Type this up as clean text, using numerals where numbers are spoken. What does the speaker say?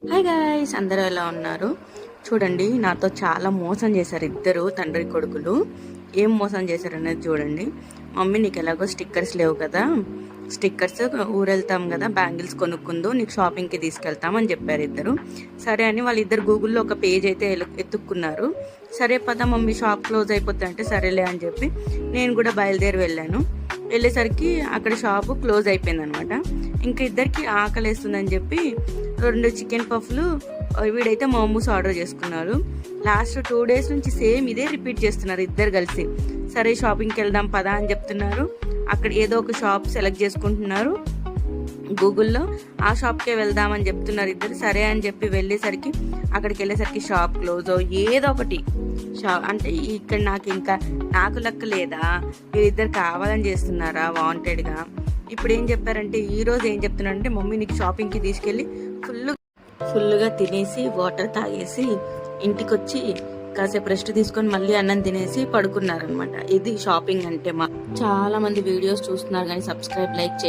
Hi guys, అందరూ ఎలా ఉన్నారు? చూడండి, నాతో చాలా మోసం చేశారు ఇద్దరు తండ్రి కొడుకులు. ఏం మోసం చేశారు అనేది చూడండి. మమ్మీ, నీకు ఎలాగో స్టిక్కర్స్ లేవు కదా, స్టిక్కర్స్ ఊరెళ్తాం కదా, బ్యాంగిల్స్ కొనుక్కుందు, నీకు షాపింగ్కి తీసుకెళ్తామని చెప్పారు ఇద్దరు. సరే అని వాళ్ళిద్దరు గూగుల్లో ఒక పేజ్ అయితే ఎత్తుక్కున్నారు. సరే పద మమ్మీ, షాప్ క్లోజ్ అయిపోతుంది అంటే సరేలే అని చెప్పి నేను కూడా బయలుదేరి వెళ్ళాను. వెళ్ళేసరికి అక్కడ షాపు క్లోజ్ అయిపోయింది అనమాట. ఇంకా ఇద్దరికి ఆకలేస్తుందని చెప్పి 2 చికెన్ పఫ్లు, వీడైతే మోమోస్ ఆర్డర్ చేసుకున్నారు. లాస్ట్ 2 days నుంచి సేమ్ ఇదే రిపీట్ చేస్తున్నారు ఇద్దరు కలిసి. సరే షాపింగ్కి వెళ్దాం పదా అని చెప్తున్నారు. అక్కడ ఏదో ఒక షాప్ సెలెక్ట్ చేసుకుంటున్నారు గూగుల్లో. ఆ షాప్కే వెళ్దామని చెప్తున్నారు ఇద్దరు. సరే అని చెప్పి వెళ్ళేసరికి అక్కడికి వెళ్ళేసరికి షాప్ క్లోజ్, ఏదో ఒకటి అంటే ఇక్కడ నాకు లెక్క లేదా, వీరిద్దరు కావాలని చేస్తున్నారా వాంటెడ్గా. ఇప్పుడు ఏం చెప్పారంటే, ఈరోజు ఏం చెప్తున్నారంటే, మమ్మీ నీకు షాపింగ్కి తీసుకెళ్ళి ఫుల్గా తినేసి వాటర్ తాగేసి ఇంటికి వచ్చి కాసేపు రెస్ట్ తీసుకొని మళ్ళీ అన్నం తినేసి పడుకున్నారనమాట. ఇది షాపింగ్ అంటే. చాలా మంది వీడియోస్ చూస్తున్నారు కానీ సబ్స్క్రైబ్, లైక్ చేయండి.